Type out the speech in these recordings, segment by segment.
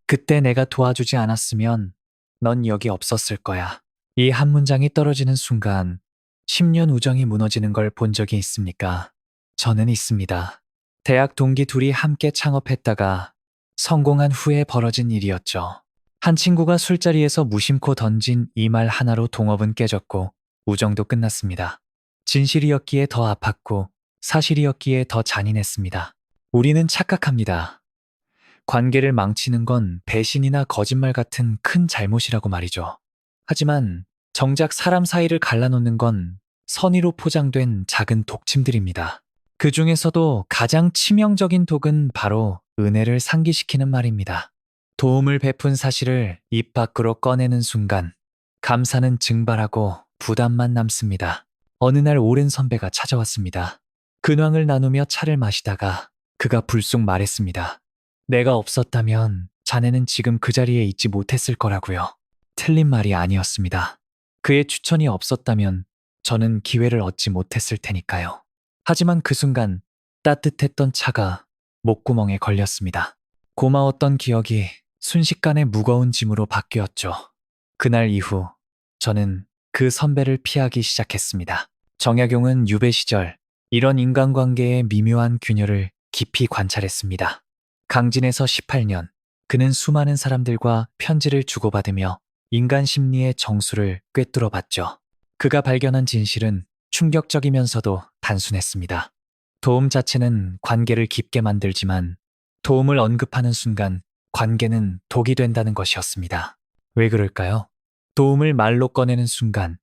그때 내가 도와주지 않았으면 넌 여기 없었을 거야. 이 한 문장이 떨어지는 순간 10년 우정이 무너지는 걸 본 적이 있습니까? 저는 있습니다. 대학 동기 둘이 함께 창업했다가 성공한 후에 벌어진 일이었죠. 한 친구가 술자리에서 무심코 던진 이 말 하나로 동업은 깨졌고 우정도 끝났습니다. 진실이었기에 더 아팠고 사실이었기에 더 잔인했습니다. 우리는 착각합니다. 관계를 망치는 건 배신이나 거짓말 같은 큰 잘못이라고 말이죠. 하지만 정작 사람 사이를 갈라놓는 건 선의로 포장된 작은 독침들입니다. 그 중에서도 가장 치명적인 독은 바로 은혜를 상기시키는 말입니다. 도움을 베푼 사실을 입 밖으로 꺼내는 순간 감사는 증발하고 부담만 남습니다. 어느 날 오랜 선배가 찾아왔습니다. 근황을 나누며 차를 마시다가 그가 불쑥 말했습니다. 내가 없었다면 자네는 지금 그 자리에 있지 못했을 거라고요. 틀린 말이 아니었습니다. 그의 추천이 없었다면 저는 기회를 얻지 못했을 테니까요. 하지만 그 순간 따뜻했던 차가 목구멍에 걸렸습니다. 고마웠던 기억이 순식간에 무거운 짐으로 바뀌었죠. 그날 이후 저는 그 선배를 피하기 시작했습니다. 정약용은 유배 시절 이런 인간관계의 미묘한 균열을 깊이 관찰했습니다. 강진에서 18년, 그는 수많은 사람들과 편지를 주고받으며 인간 심리의 정수를 꿰뚫어 봤죠. 그가 발견한 진실은 충격적이면서도 단순했습니다. 도움 자체는 관계를 깊게 만들지만 도움을 언급하는 순간 관계는 독이 된다는 것이었습니다. 왜 그럴까요? 도움을 말로 꺼내는 순간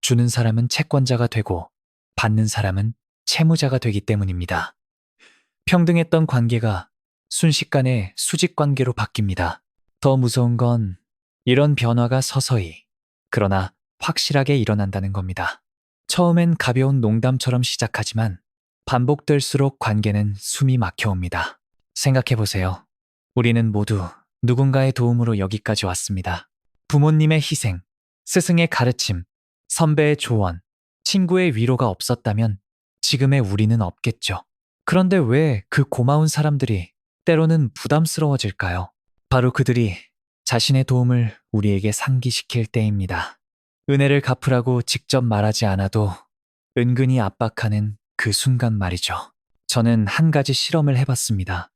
주는 사람은 채권자가 되고 받는 사람은 채무자가 되기 때문입니다. 평등했던 관계가 순식간에 수직 관계로 바뀝니다. 더 무서운 건 이런 변화가 서서히, 그러나 확실하게 일어난다는 겁니다. 처음엔 가벼운 농담처럼 시작하지만 반복될수록 관계는 숨이 막혀옵니다. 생각해보세요. 우리는 모두 누군가의 도움으로 여기까지 왔습니다. 부모님의 희생, 스승의 가르침, 선배의 조언, 친구의 위로가 없었다면 지금의 우리는 없겠죠. 그런데 왜 그 고마운 사람들이 때로는 부담스러워질까요? 바로 그들이 자신의 도움을 우리에게 상기시킬 때입니다. 은혜를 갚으라고 직접 말하지 않아도 은근히 압박하는 그 순간 말이죠. 저는 한 가지 실험을 해봤습니다.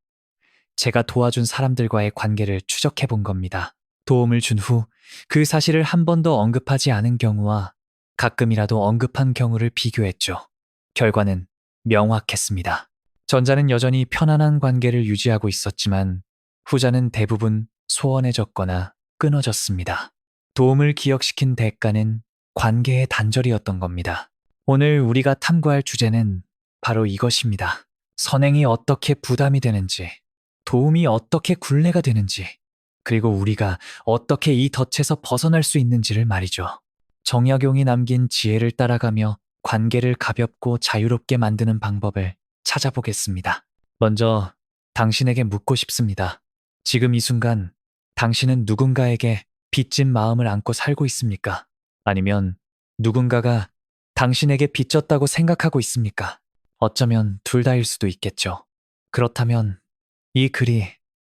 제가 도와준 사람들과의 관계를 추적해 본 겁니다. 도움을 준 후 그 사실을 한 번도 언급하지 않은 경우와 가끔이라도 언급한 경우를 비교했죠. 결과는 명확했습니다. 전자는 여전히 편안한 관계를 유지하고 있었지만 후자는 대부분 소원해졌거나 끊어졌습니다. 도움을 기억시킨 대가는 관계의 단절이었던 겁니다. 오늘 우리가 탐구할 주제는 바로 이것입니다. 선행이 어떻게 부담이 되는지, 도움이 어떻게 굴레가 되는지, 그리고 우리가 어떻게 이 덫에서 벗어날 수 있는지를 말이죠. 정약용이 남긴 지혜를 따라가며 관계를 가볍고 자유롭게 만드는 방법을 찾아보겠습니다. 먼저 당신에게 묻고 싶습니다. 지금 이 순간 당신은 누군가에게 빚진 마음을 안고 살고 있습니까? 아니면 누군가가 당신에게 빚졌다고 생각하고 있습니까? 어쩌면 둘 다일 수도 있겠죠. 그렇다면 이 글이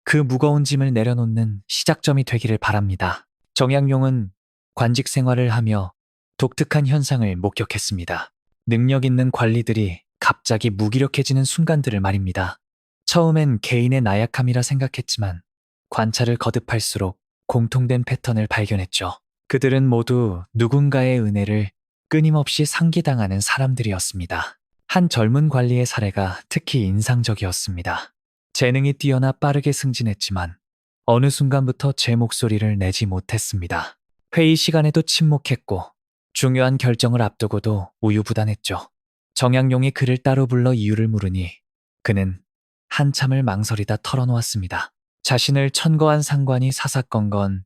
그 무거운 짐을 내려놓는 시작점이 되기를 바랍니다. 정약용은 관직 생활을 하며 독특한 현상을 목격했습니다. 능력 있는 관리들이 갑자기 무기력해지는 순간들을 말입니다. 처음엔 개인의 나약함이라 생각했지만 관찰을 거듭할수록 공통된 패턴을 발견했죠. 그들은 모두 누군가의 은혜를 끊임없이 상기당하는 사람들이었습니다. 한 젊은 관리의 사례가 특히 인상적이었습니다. 재능이 뛰어나 빠르게 승진했지만 어느 순간부터 제 목소리를 내지 못했습니다. 회의 시간에도 침묵했고 중요한 결정을 앞두고도 우유부단했죠. 정약용이 그를 따로 불러 이유를 물으니 그는 한참을 망설이다 털어놓았습니다. 자신을 천거한 상관이 사사건건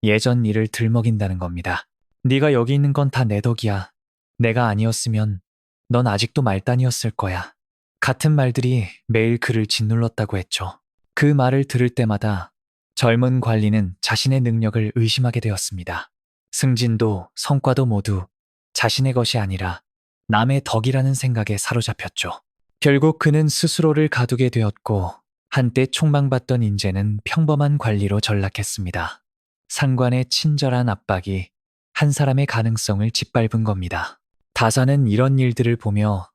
예전 일을 들먹인다는 겁니다. 네가 여기 있는 건 다 내 덕이야. 내가 아니었으면 넌 아직도 말단이었을 거야. 같은 말들이 매일 그를 짓눌렀다고 했죠. 그 말을 들을 때마다 젊은 관리는 자신의 능력을 의심하게 되었습니다. 승진도 성과도 모두 자신의 것이 아니라 남의 덕이라는 생각에 사로잡혔죠. 결국 그는 스스로를 가두게 되었고 한때 촉망받던 인재는 평범한 관리로 전락했습니다. 상관의 친절한 압박이 한 사람의 가능성을 짓밟은 겁니다. 다사는 이런 일들을 보며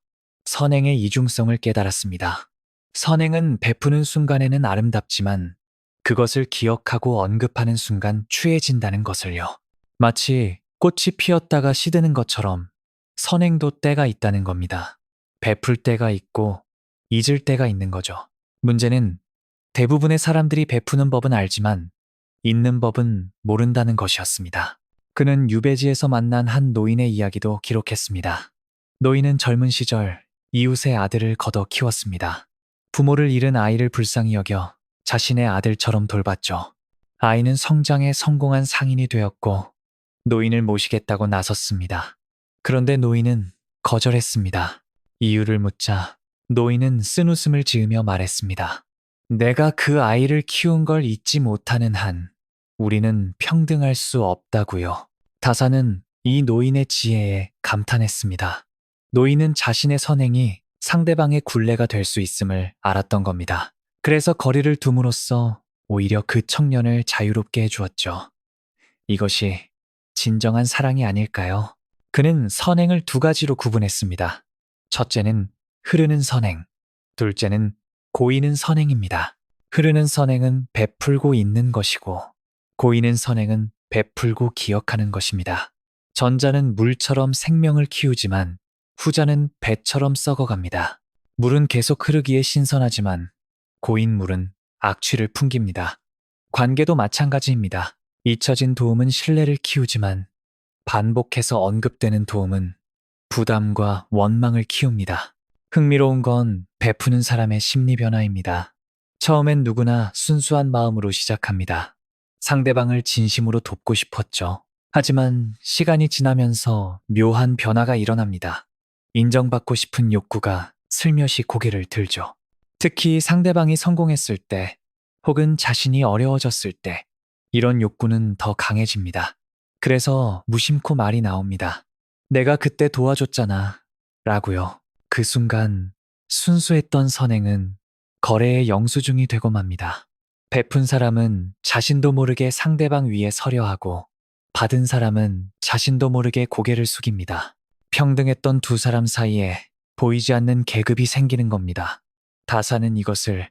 선행의 이중성을 깨달았습니다. 선행은 베푸는 순간에는 아름답지만 그것을 기억하고 언급하는 순간 추해진다는 것을요. 마치 꽃이 피었다가 시드는 것처럼 선행도 때가 있다는 겁니다. 베풀 때가 있고 잊을 때가 있는 거죠. 문제는 대부분의 사람들이 베푸는 법은 알지만 잊는 법은 모른다는 것이었습니다. 그는 유배지에서 만난 한 노인의 이야기도 기록했습니다. 노인은 젊은 시절 이웃의 아들을 걷어 키웠습니다. 부모를 잃은 아이를 불쌍히 여겨 자신의 아들처럼 돌봤죠. 아이는 성장에 성공한 상인이 되었고 노인을 모시겠다고 나섰습니다. 그런데 노인은 거절했습니다. 이유를 묻자 노인은 쓴웃음을 지으며 말했습니다. 내가 그 아이를 키운 걸 잊지 못하는 한 우리는 평등할 수 없다고요. 다사는 이 노인의 지혜에 감탄했습니다. 노인은 자신의 선행이 상대방의 굴레가 될 수 있음을 알았던 겁니다. 그래서 거리를 둠으로써 오히려 그 청년을 자유롭게 해주었죠. 이것이 진정한 사랑이 아닐까요? 그는 선행을 두 가지로 구분했습니다. 첫째는 흐르는 선행, 둘째는 고이는 선행입니다. 흐르는 선행은 베풀고 있는 것이고 고이는 선행은 베풀고 기억하는 것입니다. 전자는 물처럼 생명을 키우지만 후자는 배처럼 썩어갑니다. 물은 계속 흐르기에 신선하지만 고인 물은 악취를 풍깁니다. 관계도 마찬가지입니다. 잊혀진 도움은 신뢰를 키우지만 반복해서 언급되는 도움은 부담과 원망을 키웁니다. 흥미로운 건 베푸는 사람의 심리 변화입니다. 처음엔 누구나 순수한 마음으로 시작합니다. 상대방을 진심으로 돕고 싶었죠. 하지만 시간이 지나면서 묘한 변화가 일어납니다. 인정받고 싶은 욕구가 슬며시 고개를 들죠. 특히 상대방이 성공했을 때 혹은 자신이 어려워졌을 때 이런 욕구는 더 강해집니다. 그래서 무심코 말이 나옵니다. 내가 그때 도와줬잖아 라고요. 그 순간 순수했던 선행은 거래의 영수증이 되고 맙니다. 베푼 사람은 자신도 모르게 상대방 위에 서려 하고 받은 사람은 자신도 모르게 고개를 숙입니다. 평등했던 두 사람 사이에 보이지 않는 계급이 생기는 겁니다. 다사는 이것을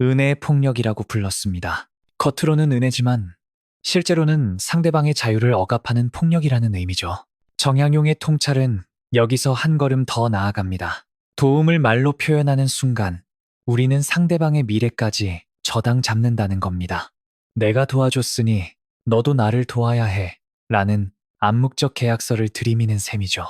은혜의 폭력이라고 불렀습니다. 겉으로는 은혜지만 실제로는 상대방의 자유를 억압하는 폭력이라는 의미죠. 정약용의 통찰은 여기서 한 걸음 더 나아갑니다. 도움을 말로 표현하는 순간 우리는 상대방의 미래까지 저당 잡는다는 겁니다. 내가 도와줬으니 너도 나를 도와야 해 라는 암묵적 계약서를 들이미는 셈이죠.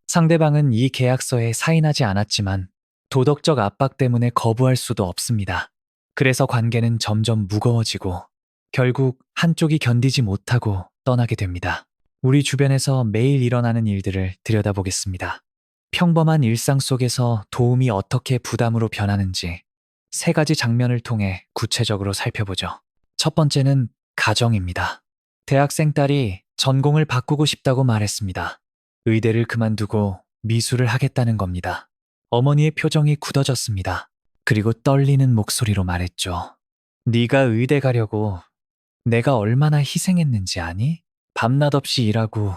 상대방은 이 계약서에 사인하지 않았지만 도덕적 압박 때문에 거부할 수도 없습니다. 그래서 관계는 점점 무거워지고 결국 한쪽이 견디지 못하고 떠나게 됩니다. 우리 주변에서 매일 일어나는 일들을 들여다보겠습니다. 평범한 일상 속에서 도움이 어떻게 부담으로 변하는지 세 가지 장면을 통해 구체적으로 살펴보죠. 첫 번째는 가정입니다. 대학생 딸이 전공을 바꾸고 싶다고 말했습니다. 의대를 그만두고 미술을 하겠다는 겁니다. 어머니의 표정이 굳어졌습니다. 그리고 떨리는 목소리로 말했죠. 네가 의대 가려고 내가 얼마나 희생했는지 아니? 밤낮 없이 일하고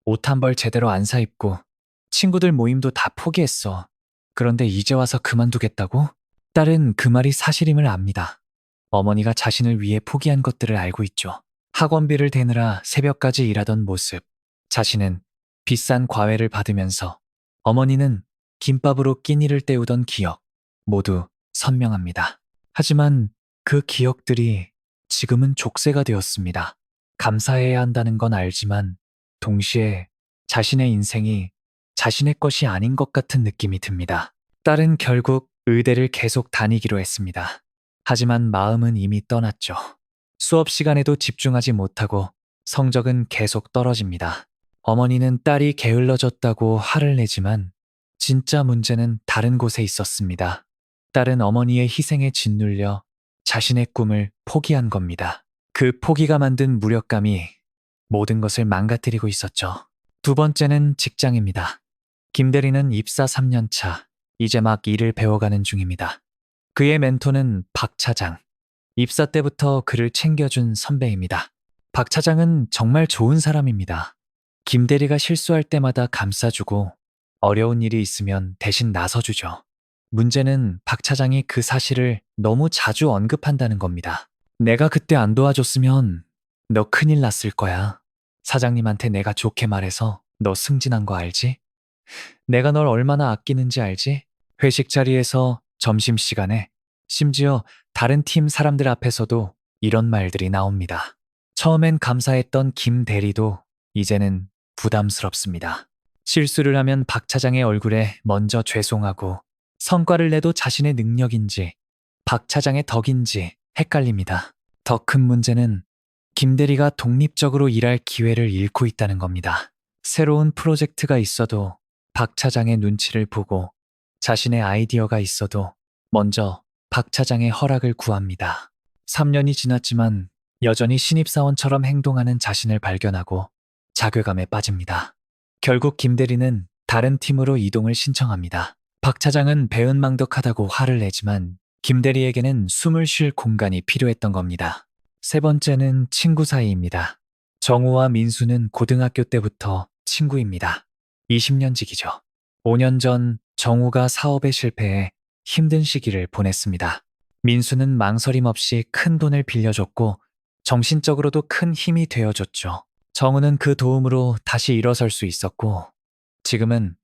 옷 한 벌 제대로 안 사입고 친구들 모임도 다 포기했어. 그런데 이제 와서 그만두겠다고? 딸은 그 말이 사실임을 압니다. 어머니가 자신을 위해 포기한 것들을 알고 있죠. 학원비를 대느라 새벽까지 일하던 모습, 자신은 비싼 과외를 받으면서 어머니는 김밥으로 끼니를 때우던 기억, 모두 선명합니다. 하지만 그 기억들이 지금은 족쇄가 되었습니다. 감사해야 한다는 건 알지만 동시에 자신의 인생이 자신의 것이 아닌 것 같은 느낌이 듭니다. 딸은 결국 의대를 계속 다니기로 했습니다. 하지만 마음은 이미 떠났죠. 수업 시간에도 집중하지 못하고 성적은 계속 떨어집니다. 어머니는 딸이 게을러졌다고 화를 내지만 진짜 문제는 다른 곳에 있었습니다. 딸은 어머니의 희생에 짓눌려 자신의 꿈을 포기한 겁니다. 그 포기가 만든 무력감이 모든 것을 망가뜨리고 있었죠. 두 번째는 직장입니다. 김대리는 입사 3년 차, 이제 막 일을 배워가는 중입니다. 그의 멘토는 박 차장. 입사 때부터 그를 챙겨준 선배입니다. 박 차장은 정말 좋은 사람입니다. 김 대리가 실수할 때마다 감싸주고 어려운 일이 있으면 대신 나서주죠. 문제는 박 차장이 그 사실을 너무 자주 언급한다는 겁니다. 내가 그때 안 도와줬으면 너 큰일 났을 거야. 사장님한테 내가 좋게 말해서 너 승진한 거 알지? 내가 널 얼마나 아끼는지 알지? 회식 자리에서 점심시간에 심지어 다른 팀 사람들 앞에서도 이런 말들이 나옵니다. 처음엔 감사했던 김 대리도 이제는 부담스럽습니다. 실수를 하면 박 차장의 얼굴에 먼저 죄송하고 성과를 내도 자신의 능력인지 박 차장의 덕인지 헷갈립니다. 더 큰 문제는 김 대리가 독립적으로 일할 기회를 잃고 있다는 겁니다. 새로운 프로젝트가 있어도 박 차장의 눈치를 보고 자신의 아이디어가 있어도 먼저 박 차장의 허락을 구합니다. 3년이 지났지만 여전히 신입사원처럼 행동하는 자신을 발견하고 자괴감에 빠집니다. 결국 김 대리는 다른 팀으로 이동을 신청합니다. 박 차장은 배은망덕하다고 화를 내지만 김 대리에게는 숨을 쉴 공간이 필요했던 겁니다. 세 번째는 친구 사이입니다. 정우와 민수는 고등학교 때부터 친구입니다. 20년 지기죠. 5년 전 정우가 사업에 실패해 힘든 시기를 보냈습니다. 민수는 망설임 없이 큰 돈을 빌려줬고 정신적으로도 큰 힘이 되어줬죠. 정우는 그 도움으로 다시 일어설 수 있었고 지금은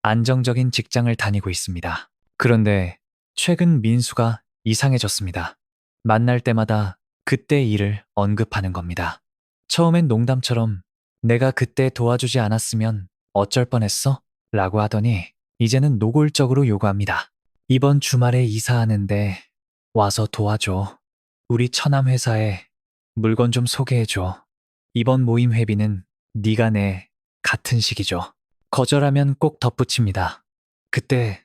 안정적인 직장을 다니고 있습니다. 그런데 최근 민수가 이상해졌습니다. 만날 때마다 그때 일을 언급하는 겁니다. 처음엔 농담처럼 내가 그때 도와주지 않았으면 어쩔 뻔했어? 라고 하더니 이제는 노골적으로 요구합니다. 이번 주말에 이사하는데 와서 도와줘. 우리 처남 회사에 물건 좀 소개해줘. 이번 모임 회비는 네가 내. 같은 식이죠. 거절하면 꼭 덧붙입니다. 그때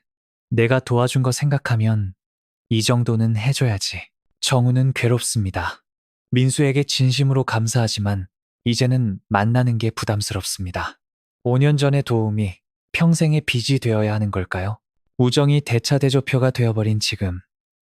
내가 도와준 거 생각하면 이 정도는 해줘야지. 정우는 괴롭습니다. 민수에게 진심으로 감사하지만 이제는 만나는 게 부담스럽습니다. 5년 전의 도움이 평생의 빚이 되어야 하는 걸까요? 우정이 대차대조표가 되어버린 지금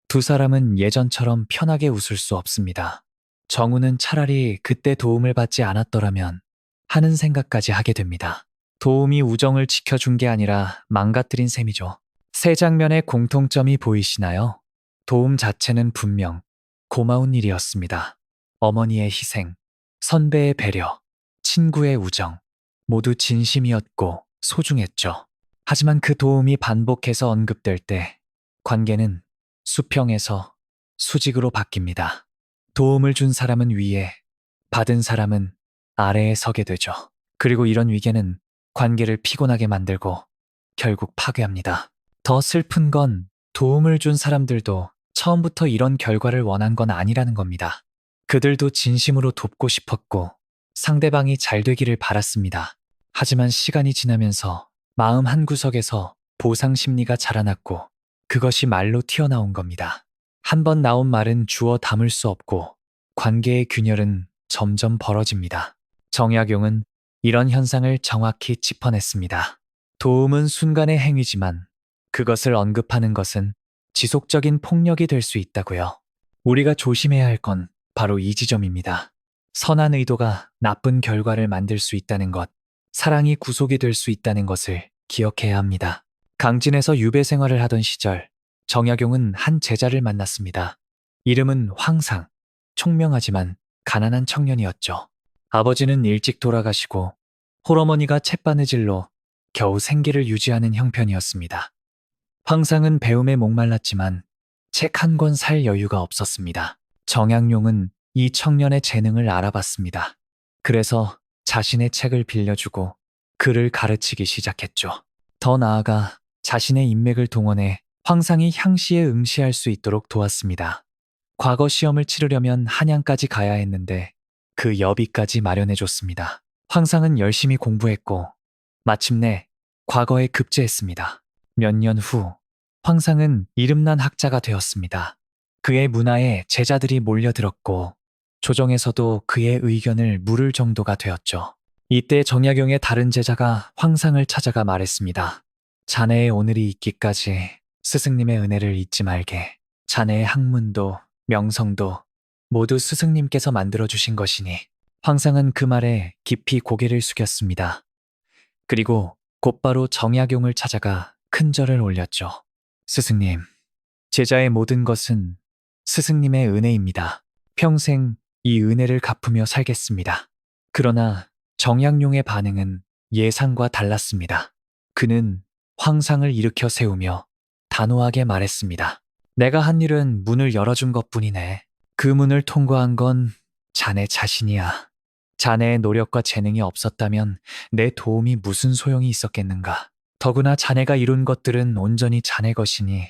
두 사람은 예전처럼 편하게 웃을 수 없습니다. 정우는 차라리 그때 도움을 받지 않았더라면 하는 생각까지 하게 됩니다. 도움이 우정을 지켜준 게 아니라 망가뜨린 셈이죠. 세 장면의 공통점이 보이시나요? 도움 자체는 분명 고마운 일이었습니다. 어머니의 희생, 선배의 배려, 친구의 우정, 모두 진심이었고 소중했죠. 하지만 그 도움이 반복해서 언급될 때 관계는 수평에서 수직으로 바뀝니다. 도움을 준 사람은 위에, 받은 사람은 아래에 서게 되죠. 그리고 이런 위계는 관계를 피곤하게 만들고 결국 파괴합니다. 더 슬픈 건 도움을 준 사람들도 처음부터 이런 결과를 원한 건 아니라는 겁니다. 그들도 진심으로 돕고 싶었고 상대방이 잘 되기를 바랐습니다. 하지만 시간이 지나면서 마음 한구석에서 보상 심리가 자라났고 그것이 말로 튀어나온 겁니다. 한 번 나온 말은 주워 담을 수 없고 관계의 균열은 점점 벌어집니다. 정약용은 이런 현상을 정확히 짚어냈습니다. 도움은 순간의 행위지만 그것을 언급하는 것은 지속적인 폭력이 될 수 있다고요. 우리가 조심해야 할 건 바로 이 지점입니다. 선한 의도가 나쁜 결과를 만들 수 있다는 것, 사랑이 구속이 될 수 있다는 것을 기억해야 합니다. 강진에서 유배 생활을 하던 시절, 정약용은 한 제자를 만났습니다. 이름은 황상, 총명하지만 가난한 청년이었죠. 아버지는 일찍 돌아가시고 홀어머니가 챗바느질로 겨우 생계를 유지하는 형편이었습니다. 황상은 배움에 목말랐지만 책 한 권 살 여유가 없었습니다. 정약용은 이 청년의 재능을 알아봤습니다. 그래서 자신의 책을 빌려주고 그를 가르치기 시작했죠. 더 나아가 자신의 인맥을 동원해 황상이 향시에 응시할 수 있도록 도왔습니다. 과거 시험을 치르려면 한양까지 가야 했는데 그 여비까지 마련해줬습니다. 황상은 열심히 공부했고 마침내 과거에 급제했습니다. 몇 년 후 황상은 이름난 학자가 되었습니다. 그의 문화에 제자들이 몰려들었고 조정에서도 그의 의견을 물을 정도가 되었죠. 이때 정약용의 다른 제자가 황상을 찾아가 말했습니다. 자네의 오늘이 있기까지 스승님의 은혜를 잊지 말게. 자네의 학문도 명성도 모두 스승님께서 만들어주신 것이니 황상은 그 말에 깊이 고개를 숙였습니다. 그리고 곧바로 정약용을 찾아가 큰 절을 올렸죠. 스승님, 제자의 모든 것은 스승님의 은혜입니다. 평생 이 은혜를 갚으며 살겠습니다. 그러나 정약용의 반응은 예상과 달랐습니다. 그는 황상을 일으켜 세우며 단호하게 말했습니다. 내가 한 일은 문을 열어준 것뿐이네. 그 문을 통과한 건 자네 자신이야. 자네의 노력과 재능이 없었다면 내 도움이 무슨 소용이 있었겠는가. 더구나 자네가 이룬 것들은 온전히 자네 것이니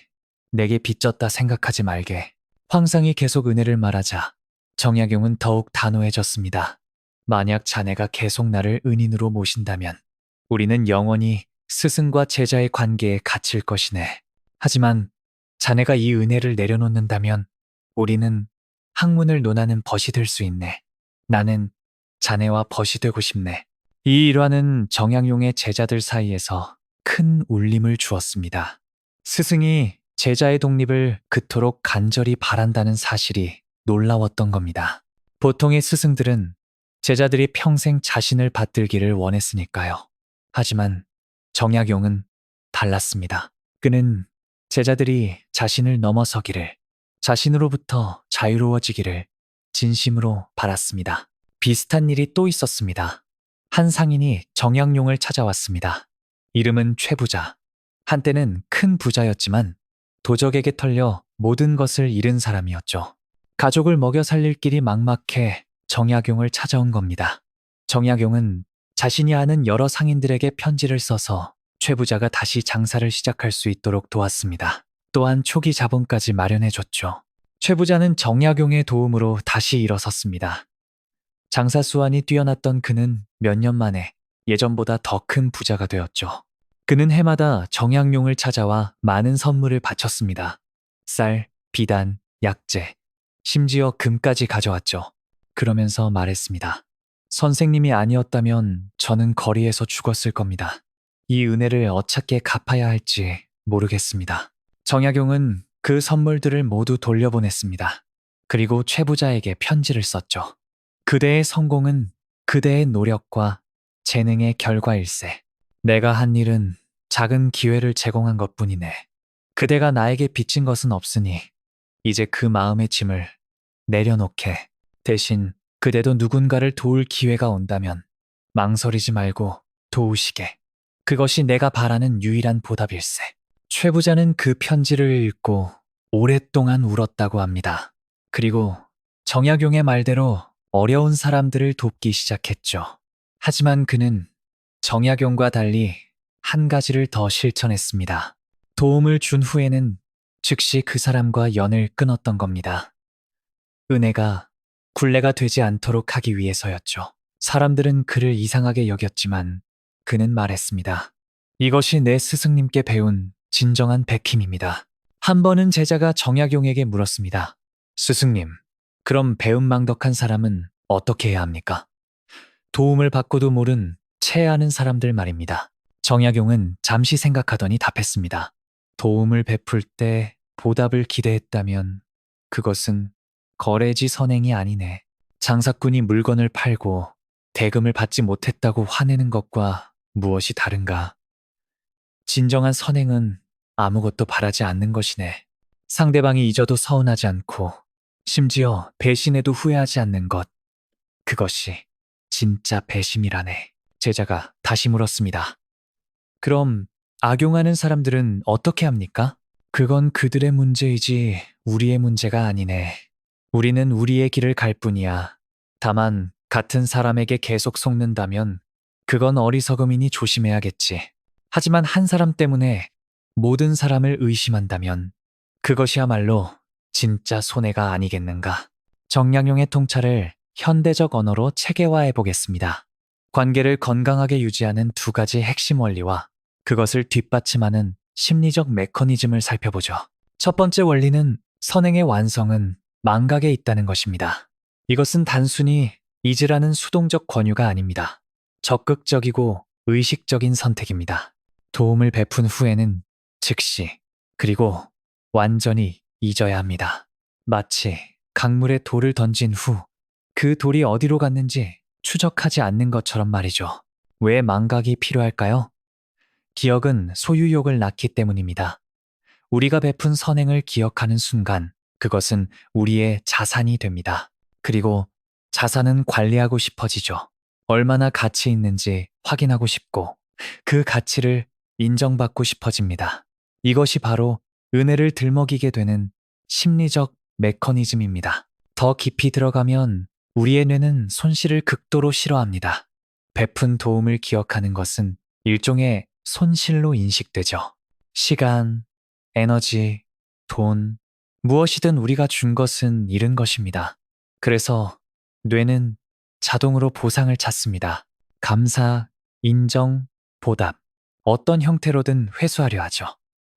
내게 빚졌다 생각하지 말게. 황상이 계속 은혜를 말하자 정약용은 더욱 단호해졌습니다. 만약 자네가 계속 나를 은인으로 모신다면 우리는 영원히 스승과 제자의 관계에 갇힐 것이네. 하지만 자네가 이 은혜를 내려놓는다면 우리는 학문을 논하는 벗이 될 수 있네. 나는 자네와 벗이 되고 싶네. 이 일화는 정약용의 제자들 사이에서 큰 울림을 주었습니다. 스승이 제자의 독립을 그토록 간절히 바란다는 사실이 놀라웠던 겁니다. 보통의 스승들은 제자들이 평생 자신을 받들기를 원했으니까요. 하지만 정약용은 달랐습니다. 그는 제자들이 자신을 넘어서기를, 자신으로부터 자유로워지기를 진심으로 바랐습니다. 비슷한 일이 또 있었습니다. 한 상인이 정약용을 찾아왔습니다. 이름은 최부자. 한때는 큰 부자였지만 도적에게 털려 모든 것을 잃은 사람이었죠. 가족을 먹여 살릴 길이 막막해 정약용을 찾아온 겁니다. 정약용은 자신이 아는 여러 상인들에게 편지를 써서 최부자가 다시 장사를 시작할 수 있도록 도왔습니다. 또한 초기 자본까지 마련해줬죠. 최부자는 정약용의 도움으로 다시 일어섰습니다. 장사 수완이 뛰어났던 그는 몇 년 만에 예전보다 더 큰 부자가 되었죠. 그는 해마다 정약용을 찾아와 많은 선물을 바쳤습니다. 쌀, 비단, 약재, 심지어 금까지 가져왔죠. 그러면서 말했습니다. 선생님이 아니었다면 저는 거리에서 죽었을 겁니다. 이 은혜를 어떻게 갚아야 할지 모르겠습니다. 정약용은 그 선물들을 모두 돌려보냈습니다. 그리고 최부자에게 편지를 썼죠. 그대의 성공은 그대의 노력과 재능의 결과일세. 내가 한 일은 작은 기회를 제공한 것뿐이네. 그대가 나에게 빚진 것은 없으니 이제 그 마음의 짐을 내려놓게. 대신 그대도 누군가를 도울 기회가 온다면 망설이지 말고 도우시게. 그것이 내가 바라는 유일한 보답일세. 최 부자는 그 편지를 읽고 오랫동안 울었다고 합니다. 그리고 정약용의 말대로 어려운 사람들을 돕기 시작했죠. 하지만 그는 정약용과 달리 한 가지를 더 실천했습니다. 도움을 준 후에는 즉시 그 사람과 연을 끊었던 겁니다. 은혜가 굴레가 되지 않도록 하기 위해서였죠. 사람들은 그를 이상하게 여겼지만 그는 말했습니다. 이것이 내 스승님께 배운 진정한 백힘입니다. 한 번은 제자가 정약용에게 물었습니다. 스승님, 그럼 배은망덕한 사람은 어떻게 해야 합니까? 도움을 받고도 모른 체하는 사람들 말입니다. 정약용은 잠시 생각하더니 답했습니다. 도움을 베풀 때 보답을 기대했다면 그것은 거래지 선행이 아니네. 장사꾼이 물건을 팔고 대금을 받지 못했다고 화내는 것과 무엇이 다른가? 진정한 선행은 아무것도 바라지 않는 것이네. 상대방이 잊어도 서운하지 않고 심지어 배신해도 후회하지 않는 것. 그것이 진짜 배심이라네. 제자가 다시 물었습니다. 그럼 악용하는 사람들은 어떻게 합니까? 그건 그들의 문제이지 우리의 문제가 아니네. 우리는 우리의 길을 갈 뿐이야. 다만 같은 사람에게 계속 속는다면 그건 어리석음이니 조심해야겠지. 하지만 한 사람 때문에 모든 사람을 의심한다면 그것이야말로 진짜 손해가 아니겠는가. 정약용의 통찰을 현대적 언어로 체계화해 보겠습니다. 관계를 건강하게 유지하는 두 가지 핵심 원리와 그것을 뒷받침하는 심리적 메커니즘을 살펴보죠. 첫 번째 원리는 선행의 완성은 망각에 있다는 것입니다. 이것은 단순히 잊으라는 수동적 권유가 아닙니다. 적극적이고 의식적인 선택입니다. 도움을 베푼 후에는 즉시 그리고 완전히 잊어야 합니다. 마치 강물에 돌을 던진 후 그 돌이 어디로 갔는지 추적하지 않는 것처럼 말이죠. 왜 망각이 필요할까요? 기억은 소유욕을 낳기 때문입니다. 우리가 베푼 선행을 기억하는 순간 그것은 우리의 자산이 됩니다. 그리고 자산은 관리하고 싶어지죠. 얼마나 가치 있는지 확인하고 싶고 그 가치를 인정받고 싶어집니다. 이것이 바로 은혜를 들먹이게 되는 심리적 메커니즘입니다. 더 깊이 들어가면 우리의 뇌는 손실을 극도로 싫어합니다. 베푼 도움을 기억하는 것은 일종의 손실로 인식되죠. 시간, 에너지, 돈, 무엇이든 우리가 준 것은 잃은 것입니다. 그래서 뇌는 자동으로 보상을 찾습니다. 감사, 인정, 보답, 어떤 형태로든 회수하려 하죠.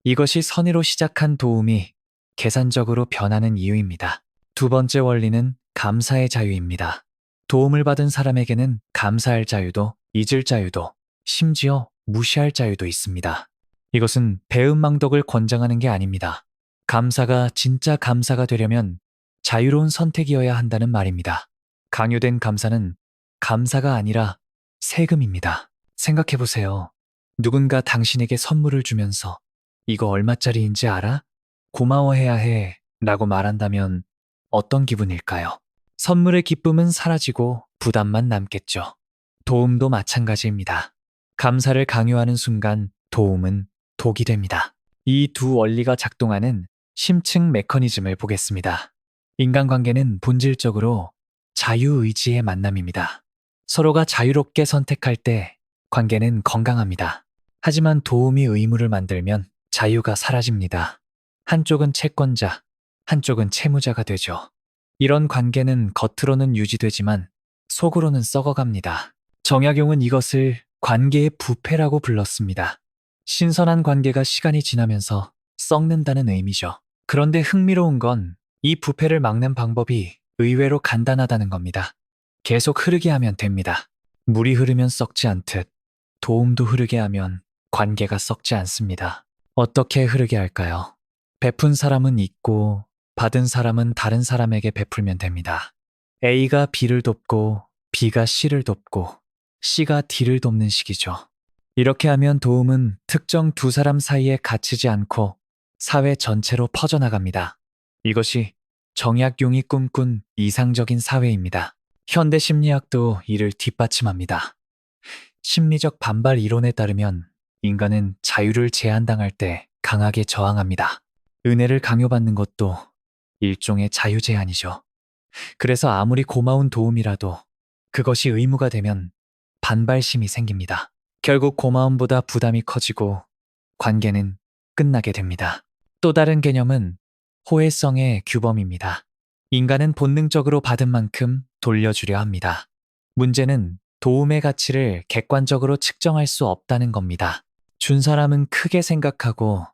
이것이 선의로 시작한 도움이 계산적으로 변하는 이유입니다. 두 번째 원리는 감사의 자유입니다. 도움을 받은 사람에게는 감사할 자유도, 잊을 자유도, 심지어 무시할 자유도 있습니다. 이것은 배은망덕을 권장하는 게 아닙니다. 감사가 진짜 감사가 되려면 자유로운 선택이어야 한다는 말입니다. 강요된 감사는 감사가 아니라 세금입니다. 생각해보세요. 누군가 당신에게 선물을 주면서 이거 얼마짜리인지 알아? 고마워해야 해 라고 말한다면 어떤 기분일까요? 선물의 기쁨은 사라지고 부담만 남겠죠. 도움도 마찬가지입니다. 감사를 강요하는 순간 도움은 독이 됩니다. 이 두 원리가 작동하는 심층 메커니즘을 보겠습니다. 인간관계는 본질적으로 자유의지의 만남입니다. 서로가 자유롭게 선택할 때 관계는 건강합니다. 하지만 도움이 의무를 만들면 자유가 사라집니다. 한쪽은 채권자, 한쪽은 채무자가 되죠. 이런 관계는 겉으로는 유지되지만 속으로는 썩어갑니다. 정약용은 이것을 관계의 부패라고 불렀습니다. 신선한 관계가 시간이 지나면서 썩는다는 의미죠. 그런데 흥미로운 건 이 부패를 막는 방법이 의외로 간단하다는 겁니다. 계속 흐르게 하면 됩니다. 물이 흐르면 썩지 않듯 도움도 흐르게 하면 관계가 썩지 않습니다. 어떻게 흐르게 할까요? 베푼 사람은 있고 받은 사람은 다른 사람에게 베풀면 됩니다. A가 B를 돕고 B가 C를 돕고 C가 D를 돕는 식이죠. 이렇게 하면 도움은 특정 두 사람 사이에 갇히지 않고 사회 전체로 퍼져나갑니다. 이것이 정약용이 꿈꾼 이상적인 사회입니다. 현대 심리학도 이를 뒷받침합니다. 심리적 반발 이론에 따르면 인간은 자유를 제한당할 때 강하게 저항합니다. 은혜를 강요받는 것도 일종의 자유 제한이죠. 그래서 아무리 고마운 도움이라도 그것이 의무가 되면 반발심이 생깁니다. 결국 고마움보다 부담이 커지고 관계는 끝나게 됩니다. 또 다른 개념은 호혜성의 규범입니다. 인간은 본능적으로 받은 만큼 돌려주려 합니다. 문제는 도움의 가치를 객관적으로 측정할 수 없다는 겁니다. 준 사람은 크게 생각하고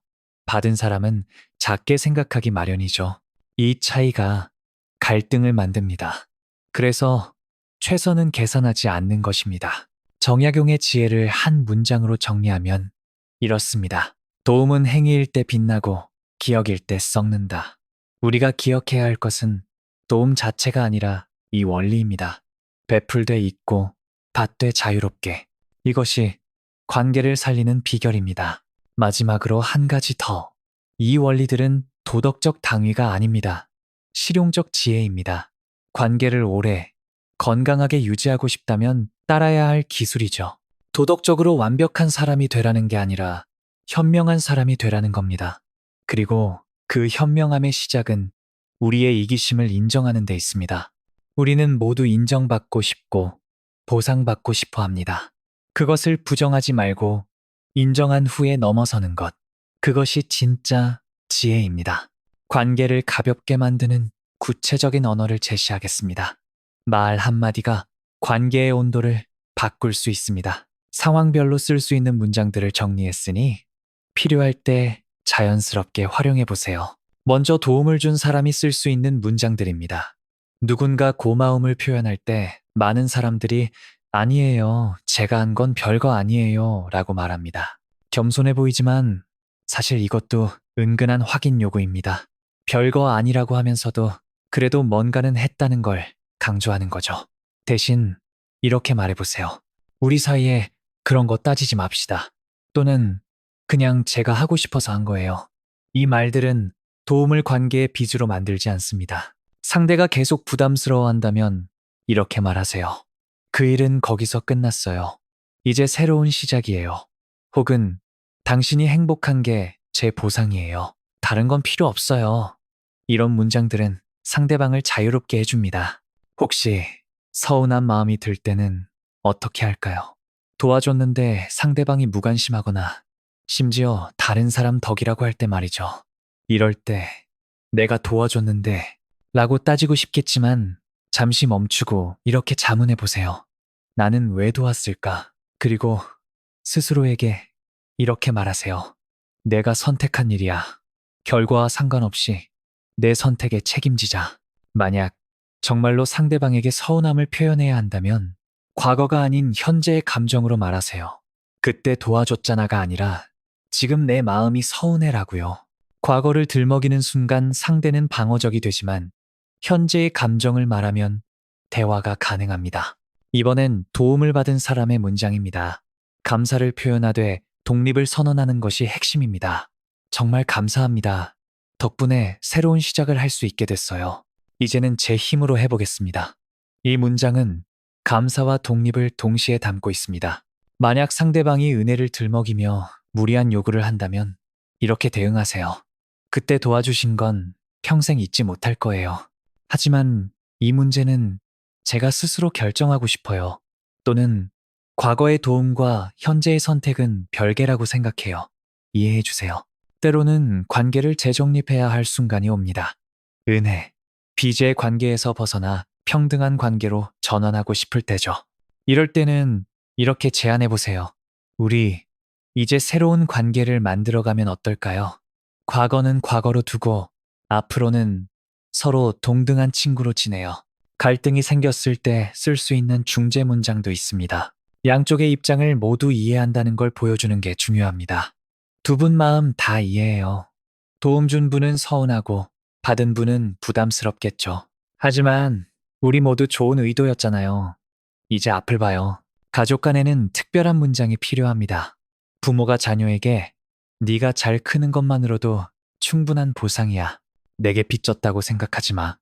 받은 사람은 작게 생각하기 마련이죠. 이 차이가 갈등을 만듭니다. 그래서 최선은 계산하지 않는 것입니다. 정약용의 지혜를 한 문장으로 정리하면 이렇습니다. 도움은 행위일 때 빛나고 기억일 때 썩는다. 우리가 기억해야 할 것은 도움 자체가 아니라 이 원리입니다. 베풀되 있고 받되 자유롭게. 이것이 관계를 살리는 비결입니다. 마지막으로 한 가지 더. 이 원리들은 도덕적 당위가 아닙니다. 실용적 지혜입니다. 관계를 오래, 건강하게 유지하고 싶다면 따라야 할 기술이죠. 도덕적으로 완벽한 사람이 되라는 게 아니라 현명한 사람이 되라는 겁니다. 그리고 그 현명함의 시작은 우리의 이기심을 인정하는 데 있습니다. 우리는 모두 인정받고 싶고 보상받고 싶어 합니다. 그것을 부정하지 말고 인정한 후에 넘어서는 것. 그것이 진짜 지혜입니다. 관계를 가볍게 만드는 구체적인 언어를 제시하겠습니다. 말 한마디가 관계의 온도를 바꿀 수 있습니다. 상황별로 쓸 수 있는 문장들을 정리했으니 필요할 때 자연스럽게 활용해 보세요. 먼저 도움을 준 사람이 쓸 수 있는 문장들입니다. 누군가 고마움을 표현할 때 많은 사람들이 아니에요, 제가 한 건 별거 아니에요 라고 말합니다. 겸손해 보이지만 사실 이것도 은근한 확인 요구입니다. 별거 아니라고 하면서도 그래도 뭔가는 했다는 걸 강조하는 거죠. 대신 이렇게 말해보세요. 우리 사이에 그런 거 따지지 맙시다. 또는 그냥 제가 하고 싶어서 한 거예요. 이 말들은 도움을 관계의 빚으로 만들지 않습니다. 상대가 계속 부담스러워한다면 이렇게 말하세요. 그 일은 거기서 끝났어요. 이제 새로운 시작이에요. 혹은 당신이 행복한 게 제 보상이에요. 다른 건 필요 없어요. 이런 문장들은 상대방을 자유롭게 해줍니다. 혹시 서운한 마음이 들 때는 어떻게 할까요? 도와줬는데 상대방이 무관심하거나 심지어 다른 사람 덕이라고 할 때 말이죠. 이럴 때 내가 도와줬는데 라고 따지고 싶겠지만 잠시 멈추고 이렇게 자문해 보세요. 나는 왜 도왔을까? 그리고 스스로에게 이렇게 말하세요. 내가 선택한 일이야. 결과와 상관없이 내 선택에 책임지자. 만약 정말로 상대방에게 서운함을 표현해야 한다면 과거가 아닌 현재의 감정으로 말하세요. 그때 도와줬잖아가 아니라 지금 내 마음이 서운해라고요. 과거를 들먹이는 순간 상대는 방어적이 되지만 현재의 감정을 말하면 대화가 가능합니다. 이번엔 도움을 받은 사람의 문장입니다. 감사를 표현하되 독립을 선언하는 것이 핵심입니다. 정말 감사합니다. 덕분에 새로운 시작을 할 수 있게 됐어요. 이제는 제 힘으로 해보겠습니다. 이 문장은 감사와 독립을 동시에 담고 있습니다. 만약 상대방이 은혜를 들먹이며 무리한 요구를 한다면 이렇게 대응하세요. 그때 도와주신 건 평생 잊지 못할 거예요. 하지만 이 문제는 제가 스스로 결정하고 싶어요. 또는 과거의 도움과 현재의 선택은 별개라고 생각해요. 이해해 주세요. 때로는 관계를 재정립해야 할 순간이 옵니다. 은혜, 빚의 관계에서 벗어나 평등한 관계로 전환하고 싶을 때죠. 이럴 때는 이렇게 제안해 보세요. 우리 이제 새로운 관계를 만들어가면 어떨까요? 과거는 과거로 두고 앞으로는 서로 동등한 친구로 지내요. 갈등이 생겼을 때 쓸 수 있는 중재 문장도 있습니다. 양쪽의 입장을 모두 이해한다는 걸 보여주는 게 중요합니다. 두 분 마음 다 이해해요. 도움 준 분은 서운하고 받은 분은 부담스럽겠죠. 하지만 우리 모두 좋은 의도였잖아요. 이제 앞을 봐요. 가족 간에는 특별한 문장이 필요합니다. 부모가 자녀에게 네가 잘 크는 것만으로도 충분한 보상이야. 내게 빚졌다고 생각하지 마.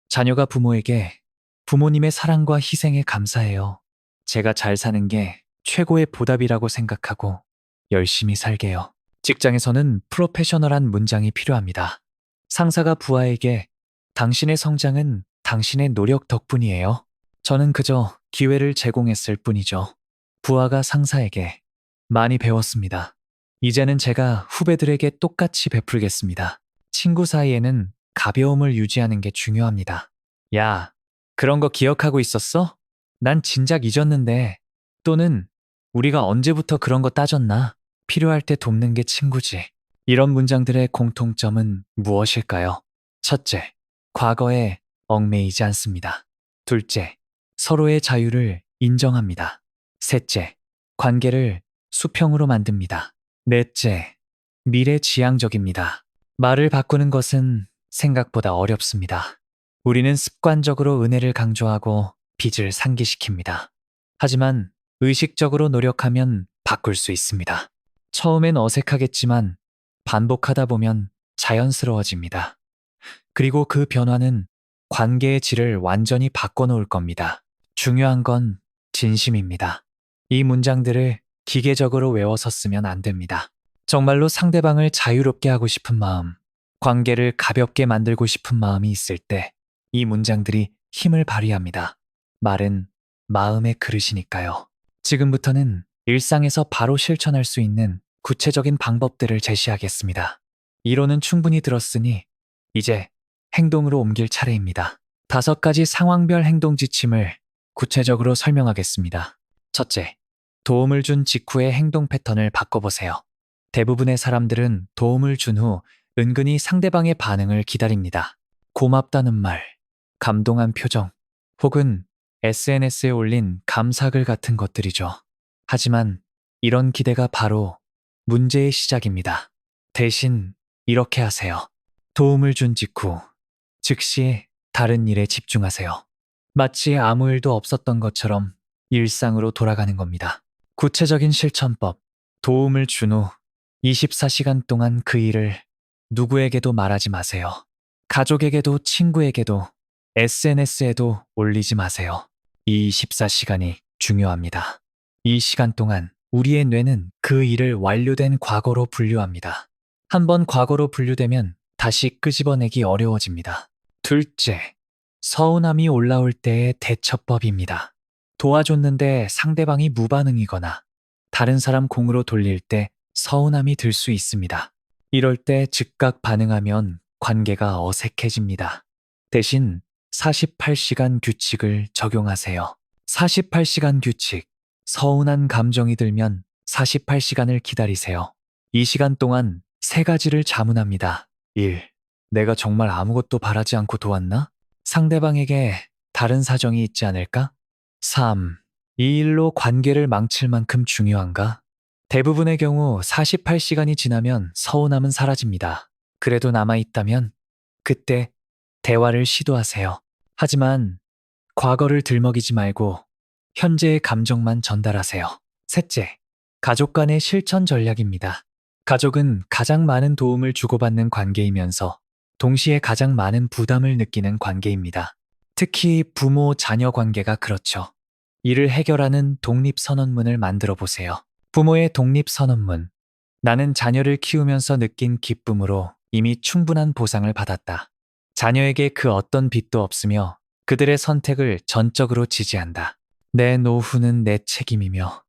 자녀가 부모에게 부모님의 사랑과 희생에 감사해요. 제가 잘 사는 게 최고의 보답이라고 생각하고 열심히 살게요. 직장에서는 프로페셔널한 문장이 필요합니다. 상사가 부하에게 당신의 성장은 당신의 노력 덕분이에요. 저는 그저 기회를 제공했을 뿐이죠. 부하가 상사에게 많이 배웠습니다. 이제는 제가 후배들에게 똑같이 베풀겠습니다. 친구 사이에는 가벼움을 유지하는 게 중요합니다. 야, 그런 거 기억하고 있었어? 난 진작 잊었는데. 또는 우리가 언제부터 그런 거 따졌나? 필요할 때 돕는 게 친구지. 이런 문장들의 공통점은 무엇일까요? 첫째, 과거에 얽매이지 않습니다. 둘째, 서로의 자유를 인정합니다. 셋째, 관계를 수평으로 만듭니다. 넷째, 미래지향적입니다. 말을 바꾸는 것은 생각보다 어렵습니다. 우리는 습관적으로 은혜를 강조하고 빚을 상기시킵니다. 하지만 의식적으로 노력하면 바꿀 수 있습니다. 처음엔 어색하겠지만 반복하다 보면 자연스러워집니다. 그리고 그 변화는 관계의 질을 완전히 바꿔놓을 겁니다. 중요한 건 진심입니다. 이 문장들을 기계적으로 외워서 쓰면 안 됩니다. 정말로 상대방을 자유롭게 하고 싶은 마음, 관계를 가볍게 만들고 싶은 마음이 있을 때 이 문장들이 힘을 발휘합니다. 말은 마음의 그릇이니까요. 지금부터는 일상에서 바로 실천할 수 있는 구체적인 방법들을 제시하겠습니다. 이론은 충분히 들었으니 이제 행동으로 옮길 차례입니다. 5가지 상황별 행동 지침을 구체적으로 설명하겠습니다. 첫째, 도움을 준 직후의 행동 패턴을 바꿔보세요. 대부분의 사람들은 도움을 준 후 은근히 상대방의 반응을 기다립니다. 고맙다는 말, 감동한 표정, 혹은 SNS에 올린 감사글 같은 것들이죠. 하지만 이런 기대가 바로 문제의 시작입니다. 대신 이렇게 하세요. 도움을 준 직후 즉시 다른 일에 집중하세요. 마치 아무 일도 없었던 것처럼 일상으로 돌아가는 겁니다. 구체적인 실천법. 도움을 준 후 24시간 동안 그 일을 누구에게도 말하지 마세요. 가족에게도 친구에게도 SNS에도 올리지 마세요. 이 24시간이 중요합니다. 이 시간 동안 우리의 뇌는 그 일을 완료된 과거로 분류합니다. 한번 과거로 분류되면 다시 끄집어내기 어려워집니다. 둘째, 서운함이 올라올 때의 대처법입니다. 도와줬는데 상대방이 무반응이거나 다른 사람 공으로 돌릴 때 서운함이 들 수 있습니다. 이럴 때 즉각 반응하면 관계가 어색해집니다. 대신 48시간 규칙을 적용하세요. 48시간 규칙. 서운한 감정이 들면 48시간을 기다리세요. 이 시간 동안 세 가지를 자문합니다. 1. 내가 정말 아무것도 바라지 않고 도왔나? 상대방에게 다른 사정이 있지 않을까? 3. 이 일로 관계를 망칠 만큼 중요한가? 대부분의 경우 48시간이 지나면 서운함은 사라집니다. 그래도 남아있다면 그때 대화를 시도하세요. 하지만 과거를 들먹이지 말고 현재의 감정만 전달하세요. 셋째, 가족 간의 실천 전략입니다. 가족은 가장 많은 도움을 주고받는 관계이면서 동시에 가장 많은 부담을 느끼는 관계입니다. 특히 부모 자녀 관계가 그렇죠. 이를 해결하는 독립선언문을 만들어 보세요. 부모의 독립선언문. 나는 자녀를 키우면서 느낀 기쁨으로 이미 충분한 보상을 받았다. 자녀에게 그 어떤 빚도 없으며 그들의 선택을 전적으로 지지한다. 내 노후는 내 책임이며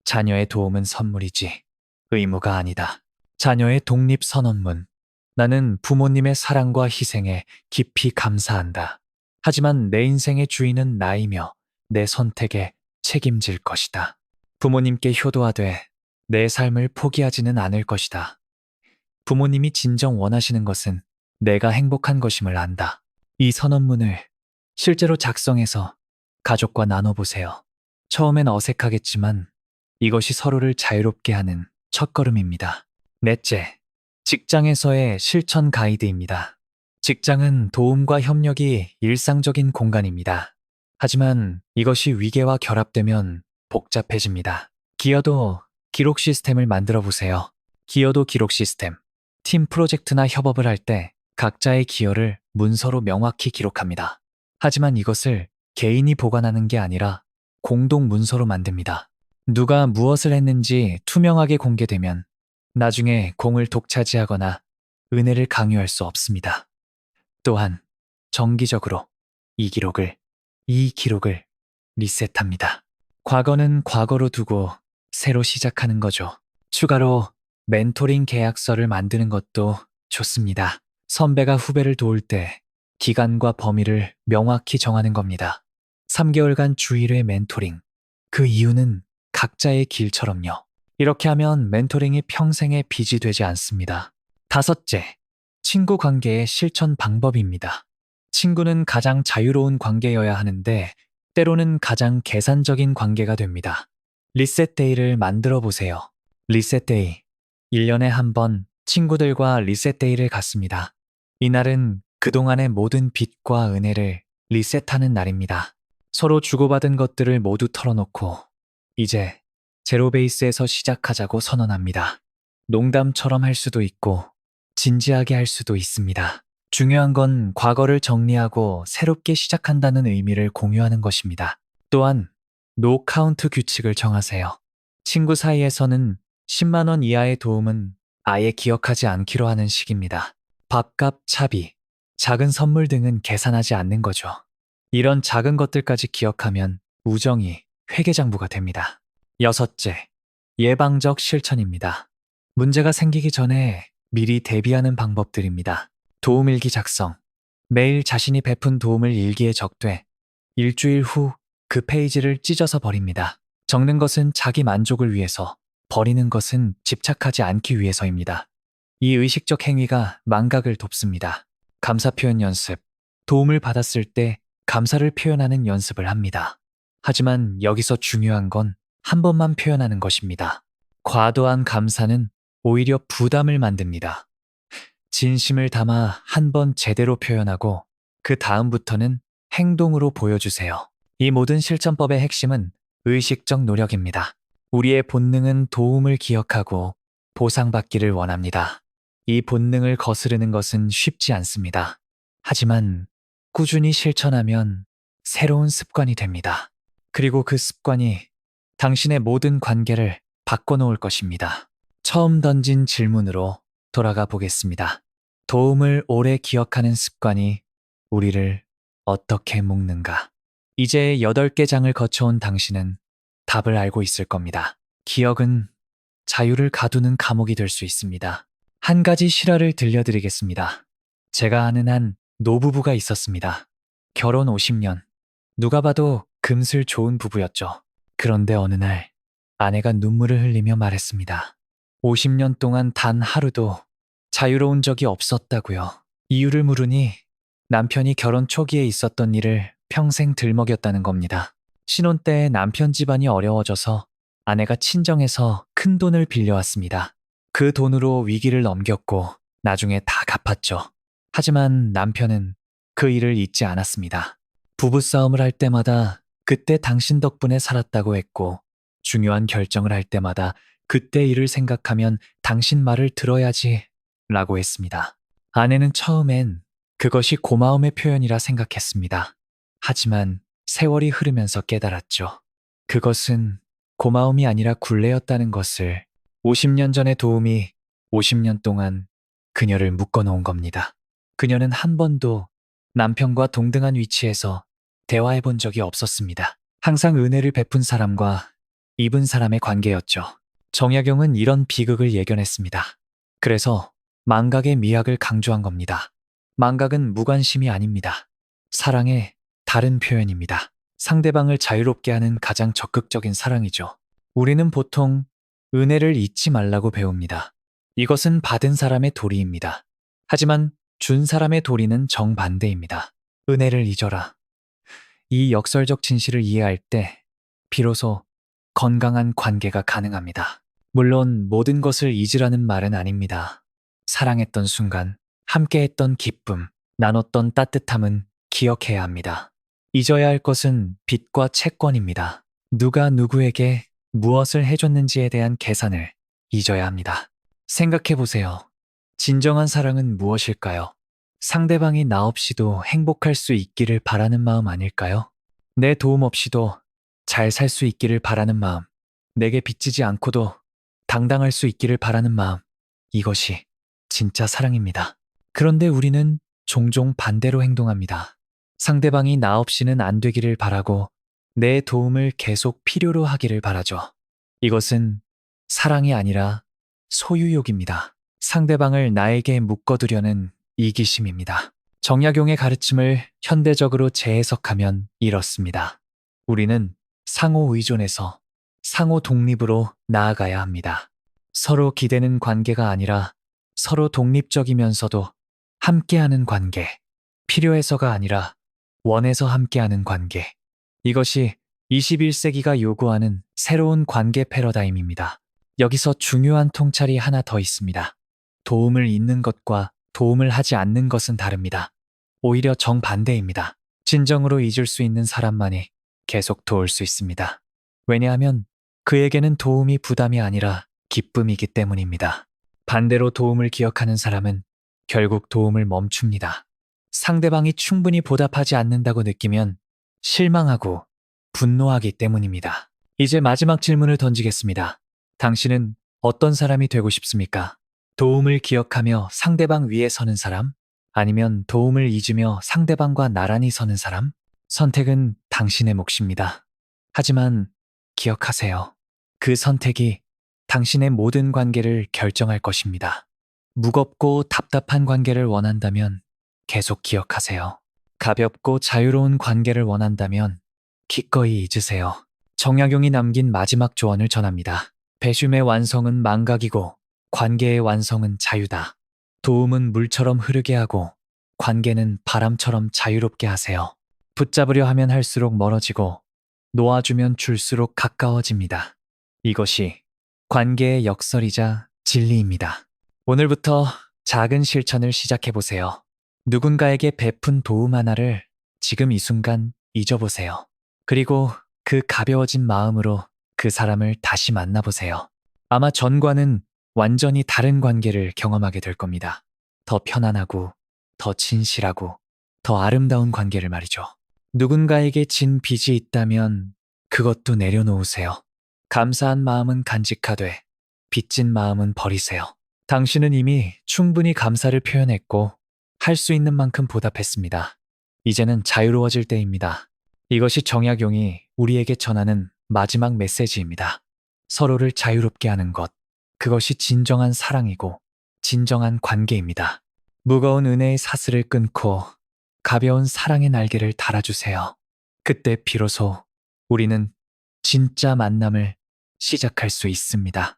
자녀의 도움은 선물이지 의무가 아니다. 자녀의 독립선언문. 나는 부모님의 사랑과 희생에 깊이 감사한다. 하지만 내 인생의 주인은 나이며 내 선택에 책임질 것이다. 부모님께 효도하되 내 삶을 포기하지는 않을 것이다. 부모님이 진정 원하시는 것은 내가 행복한 것임을 안다. 이 선언문을 실제로 작성해서 가족과 나눠보세요. 처음엔 어색하겠지만 이것이 서로를 자유롭게 하는 첫걸음입니다. 넷째, 직장에서의 실천 가이드입니다. 직장은 도움과 협력이 일상적인 공간입니다. 하지만 이것이 위계와 결합되면 복잡해집니다. 기여도 기록 시스템을 만들어 보세요. 기여도 기록 시스템. 팀 프로젝트나 협업을 할 때 각자의 기여를 문서로 명확히 기록합니다. 하지만 이것을 개인이 보관하는 게 아니라 공동 문서로 만듭니다. 누가 무엇을 했는지 투명하게 공개되면 나중에 공을 독차지하거나 은혜를 강요할 수 없습니다. 또한 정기적으로 이 기록을 리셋합니다. 과거는 과거로 두고 새로 시작하는 거죠. 추가로 멘토링 계약서를 만드는 것도 좋습니다. 선배가 후배를 도울 때 기간과 범위를 명확히 정하는 겁니다. 3개월간 주 1회 멘토링. 그 이유는 각자의 길처럼요. 이렇게 하면 멘토링이 평생의 빚이 되지 않습니다. 다섯째, 친구 관계의 실천 방법입니다. 친구는 가장 자유로운 관계여야 하는데 때로는 가장 계산적인 관계가 됩니다. 리셋데이를 만들어 보세요. 리셋데이. 1년에 한 번 친구들과 리셋데이를 갖습니다. 이날은 그동안의 모든 빚과 은혜를 리셋하는 날입니다. 서로 주고받은 것들을 모두 털어놓고 이제 제로 베이스에서 시작하자고 선언합니다. 농담처럼 할 수도 있고 진지하게 할 수도 있습니다. 중요한 건 과거를 정리하고 새롭게 시작한다는 의미를 공유하는 것입니다. 또한 노 카운트 규칙을 정하세요. 친구 사이에서는 10만 원 이하의 도움은 아예 기억하지 않기로 하는 식입니다. 밥값, 차비, 작은 선물 등은 계산하지 않는 거죠. 이런 작은 것들까지 기억하면 우정이 회계장부가 됩니다. 여섯째, 예방적 실천입니다. 문제가 생기기 전에 미리 대비하는 방법들입니다. 도움일기 작성. 매일 자신이 베푼 도움을 일기에 적되 일주일 후 그 페이지를 찢어서 버립니다. 적는 것은 자기 만족을 위해서, 버리는 것은 집착하지 않기 위해서입니다. 이 의식적 행위가 망각을 돕습니다. 감사 표현 연습. 도움을 받았을 때 감사를 표현하는 연습을 합니다. 하지만 여기서 중요한 건 한 번만 표현하는 것입니다. 과도한 감사는 오히려 부담을 만듭니다. 진심을 담아 한 번 제대로 표현하고 그 다음부터는 행동으로 보여주세요. 이 모든 실천법의 핵심은 의식적 노력입니다. 우리의 본능은 도움을 기억하고 보상받기를 원합니다. 이 본능을 거스르는 것은 쉽지 않습니다. 하지만 꾸준히 실천하면 새로운 습관이 됩니다. 그리고 그 습관이 당신의 모든 관계를 바꿔놓을 것입니다. 처음 던진 질문으로 돌아가 보겠습니다. 도움을 오래 기억하는 습관이 우리를 어떻게 묶는가? 이제 8개 장을 거쳐온 당신은 답을 알고 있을 겁니다. 기억은 자유를 가두는 감옥이 될 수 있습니다. 한 가지 실화를 들려드리겠습니다. 제가 아는 한 노부부가 있었습니다. 결혼 50년. 누가 봐도 금슬 좋은 부부였죠. 그런데 어느 날 아내가 눈물을 흘리며 말했습니다. 50년 동안 단 하루도 자유로운 적이 없었다고요. 이유를 물으니 남편이 결혼 초기에 있었던 일을 평생 들먹였다는 겁니다. 신혼 때 남편 집안이 어려워져서 아내가 친정에서 큰 돈을 빌려왔습니다. 그 돈으로 위기를 넘겼고 나중에 다 갚았죠. 하지만 남편은 그 일을 잊지 않았습니다. 부부싸움을 할 때마다 그때 당신 덕분에 살았다고 했고 중요한 결정을 할 때마다 그때 일을 생각하면 당신 말을 들어야지 라고 했습니다. 아내는 처음엔 그것이 고마움의 표현이라 생각했습니다. 하지만 세월이 흐르면서 깨달았죠. 그것은 고마움이 아니라 굴레였다는 것을. 50년 전의 도움이 50년 동안 그녀를 묶어놓은 겁니다. 그녀는 한 번도 남편과 동등한 위치에서 대화해 본 적이 없었습니다. 항상 은혜를 베푼 사람과 입은 사람의 관계였죠. 정약용은 이런 비극을 예견했습니다. 그래서 망각의 미학을 강조한 겁니다. 망각은 무관심이 아닙니다. 사랑의 다른 표현입니다. 상대방을 자유롭게 하는 가장 적극적인 사랑이죠. 우리는 보통 은혜를 잊지 말라고 배웁니다. 이것은 받은 사람의 도리입니다. 하지만 준 사람의 도리는 정반대입니다. 은혜를 잊어라. 이 역설적 진실을 이해할 때 비로소 건강한 관계가 가능합니다. 물론 모든 것을 잊으라는 말은 아닙니다. 사랑했던 순간, 함께했던 기쁨, 나눴던 따뜻함은 기억해야 합니다. 잊어야 할 것은 빚과 채권입니다. 누가 누구에게 무엇을 해줬는지에 대한 계산을 잊어야 합니다. 생각해 보세요. 진정한 사랑은 무엇일까요? 상대방이 나 없이도 행복할 수 있기를 바라는 마음 아닐까요? 내 도움 없이도 잘 살 수 있기를 바라는 마음, 내게 빚지지 않고도 당당할 수 있기를 바라는 마음, 이것이 진짜 사랑입니다. 그런데 우리는 종종 반대로 행동합니다. 상대방이 나 없이는 안 되기를 바라고 내 도움을 계속 필요로 하기를 바라죠. 이것은 사랑이 아니라 소유욕입니다. 상대방을 나에게 묶어두려는 이기심입니다. 정약용의 가르침을 현대적으로 재해석하면 이렇습니다. 우리는 상호 의존에서 상호 독립으로 나아가야 합니다. 서로 기대는 관계가 아니라 서로 독립적이면서도 함께하는 관계. 필요해서가 아니라 원해서 함께하는 관계. 이것이 21세기가 요구하는 새로운 관계 패러다임입니다. 여기서 중요한 통찰이 하나 더 있습니다. 도움을 잇는 것과 도움을 하지 않는 것은 다릅니다. 오히려 정반대입니다. 진정으로 잊을 수 있는 사람만이 계속 도울 수 있습니다. 왜냐하면 그에게는 도움이 부담이 아니라 기쁨이기 때문입니다. 반대로 도움을 기억하는 사람은 결국 도움을 멈춥니다. 상대방이 충분히 보답하지 않는다고 느끼면 실망하고 분노하기 때문입니다. 이제 마지막 질문을 던지겠습니다. 당신은 어떤 사람이 되고 싶습니까? 도움을 기억하며 상대방 위에 서는 사람? 아니면 도움을 잊으며 상대방과 나란히 서는 사람? 선택은 당신의 몫입니다. 하지만 기억하세요. 그 선택이 당신의 모든 관계를 결정할 것입니다. 무겁고 답답한 관계를 원한다면 계속 기억하세요. 가볍고 자유로운 관계를 원한다면 기꺼이 잊으세요. 정약용이 남긴 마지막 조언을 전합니다. 배움의 완성은 망각이고 관계의 완성은 자유다. 도움은 물처럼 흐르게 하고 관계는 바람처럼 자유롭게 하세요. 붙잡으려 하면 할수록 멀어지고 놓아주면 줄수록 가까워집니다. 이것이 관계의 역설이자 진리입니다. 오늘부터 작은 실천을 시작해 보세요. 누군가에게 베푼 도움 하나를 지금 이 순간 잊어보세요. 그리고 그 가벼워진 마음으로 그 사람을 다시 만나보세요. 아마 전과는 완전히 다른 관계를 경험하게 될 겁니다. 더 편안하고, 더 진실하고, 더 아름다운 관계를 말이죠. 누군가에게 진 빚이 있다면 그것도 내려놓으세요. 감사한 마음은 간직하되 빚진 마음은 버리세요. 당신은 이미 충분히 감사를 표현했고 할 수 있는 만큼 보답했습니다. 이제는 자유로워질 때입니다. 이것이 정약용이 우리에게 전하는 마지막 메시지입니다. 서로를 자유롭게 하는 것. 그것이 진정한 사랑이고 진정한 관계입니다. 무거운 은혜의 사슬을 끊고 가벼운 사랑의 날개를 달아주세요. 그때 비로소 우리는 진짜 만남을 시작할 수 있습니다.